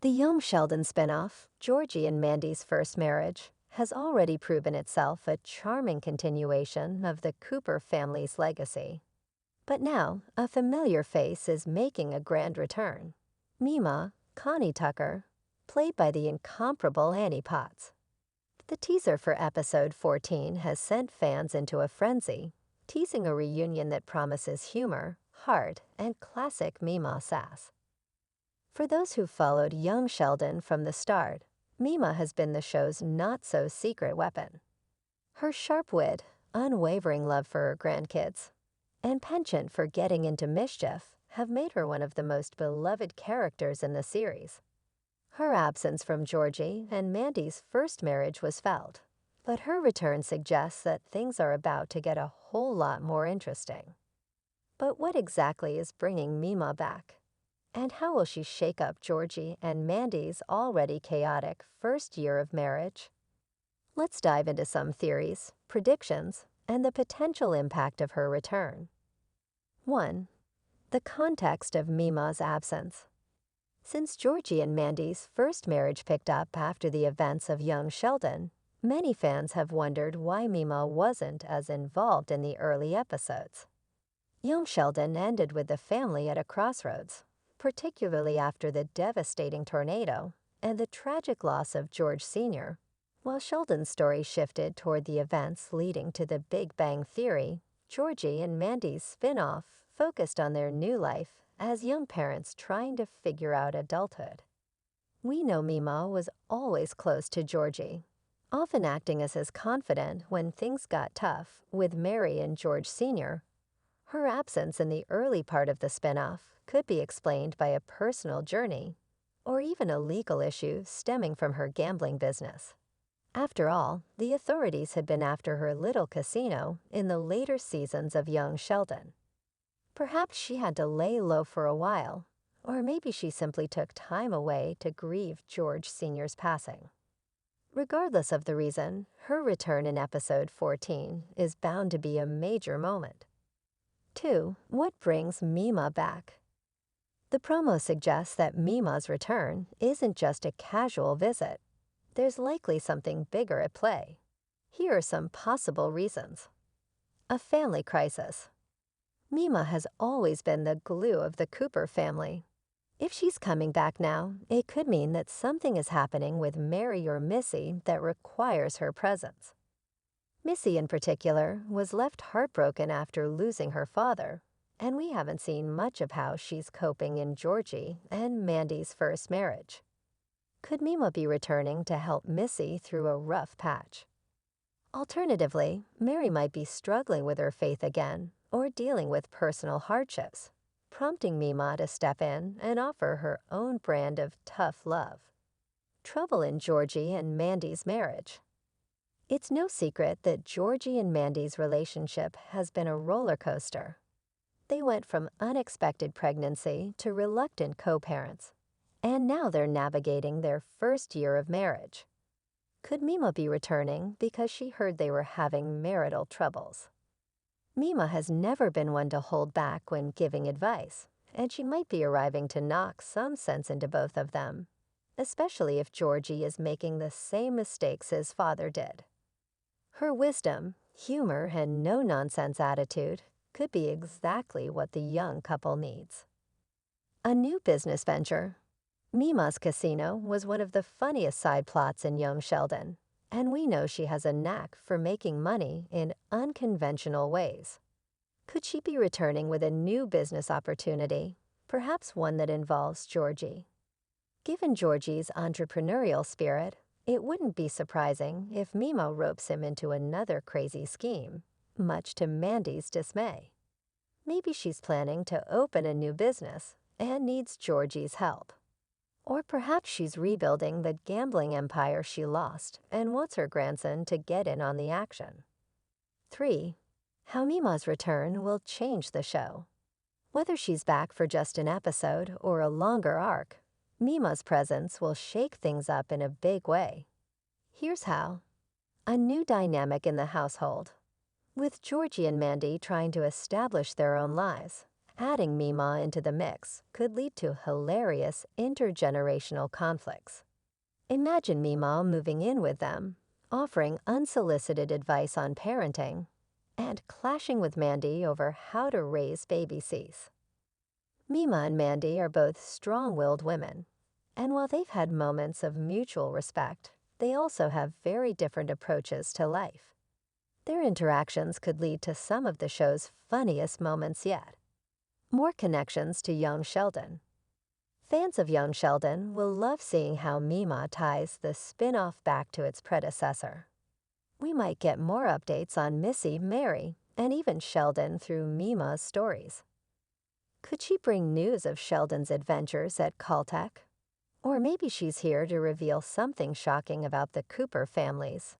The young Sheldon spinoff, Georgie and Mandy's First Marriage, has already proven itself a charming continuation of the Cooper family's legacy. But now, a familiar face is making a grand return. Meemaw, Connie Tucker, played by the incomparable Annie Potts. The teaser for episode 14 has sent fans into a frenzy, teasing a reunion that promises humor, heart, and classic Meemaw sass. For those who followed young Sheldon from the start, Meemaw has been the show's not-so-secret weapon. Her sharp wit, unwavering love for her grandkids, and penchant for getting into mischief have made her one of the most beloved characters in the series. Her absence from Georgie and Mandy's first marriage was felt, but her return suggests that things are about to get a whole lot more interesting. But what exactly is bringing Meemaw back? And how will she shake up Georgie and Mandy's already chaotic first year of marriage? Let's dive into some theories, predictions, and the potential impact of her return. 1. The context of Meemaw's absence. Since Georgie and Mandy's first marriage picked up after the events of young Sheldon, many fans have wondered why Meemaw wasn't as involved in the early episodes. Young Sheldon ended with the family at a crossroads, particularly after the devastating tornado and the tragic loss of George Sr., while Sheldon's story shifted toward the events leading to the Big Bang Theory. Georgie and Mandy's spin-off focused on their new life as young parents trying to figure out adulthood. We know Meemaw was always close to Georgie, often acting as his confidant when things got tough with Mary and George Sr. Her absence in the early part of the spin-off could be explained by a personal journey or even a legal issue stemming from her gambling business. After all, the authorities had been after her little casino in the later seasons of young Sheldon. Perhaps she had to lay low for a while, or maybe she simply took time away to grieve George Sr.'s passing. Regardless of the reason, her return in episode 14 is bound to be a major moment. 2. What brings Meemaw back? The promo suggests that Meemaw's return isn't just a casual visit. There's likely something bigger at play. Here are some possible reasons. A family crisis. Meemaw has always been the glue of the Cooper family. If she's coming back now, it could mean that something is happening with Mary or Missy that requires her presence. Missy, in particular, was left heartbroken after losing her father, and we haven't seen much of how she's coping in Georgie and Mandy's first marriage. Could Meemaw be returning to help Missy through a rough patch? Alternatively, Mary might be struggling with her faith again or dealing with personal hardships, prompting Meemaw to step in and offer her own brand of tough love. Trouble in Georgie and Mandy's marriage. It's no secret that Georgie and Mandy's relationship has been a roller coaster. They went from unexpected pregnancy to reluctant co-parents, and now they're navigating their first year of marriage. Could Meemaw be returning because she heard they were having marital troubles? Meemaw has never been one to hold back when giving advice, and she might be arriving to knock some sense into both of them, especially if Georgie is making the same mistakes his father did. Her wisdom, humor, and no-nonsense attitude could be exactly what the young couple needs. A new business venture. Meemaw's casino was one of the funniest side plots in young Sheldon, and we know she has a knack for making money in unconventional ways. Could she be returning with a new business opportunity, perhaps one that involves Georgie? Given Georgie's entrepreneurial spirit, it wouldn't be surprising if Meemaw ropes him into another crazy scheme, much to Mandy's dismay. Maybe she's planning to open a new business and needs Georgie's help. Or perhaps she's rebuilding the gambling empire she lost and wants her grandson to get in on the action. 3. How Meemaw's return will change the show. Whether she's back for just an episode or a longer arc, Meemaw's presence will shake things up in a big way. Here's how. A new dynamic in the household. With Georgie and Mandy trying to establish their own lives, Adding Meemaw into the mix could lead to hilarious intergenerational conflicts. Imagine Meemaw moving in with them, offering unsolicited advice on parenting, and clashing with Mandy over how to raise baby Cs. Meemaw and Mandy are both strong-willed women, and while they've had moments of mutual respect, they also have very different approaches to life. Their interactions could lead to some of the show's funniest moments yet. More connections to young Sheldon. Fans of young Sheldon will love seeing how Meemaw ties the spin-off back to its predecessor. We might get more updates on Missy, Mary, and even Sheldon through Meemaw's stories. Could she bring news of Sheldon's adventures at Caltech? Or maybe she's here to reveal something shocking about the Cooper families.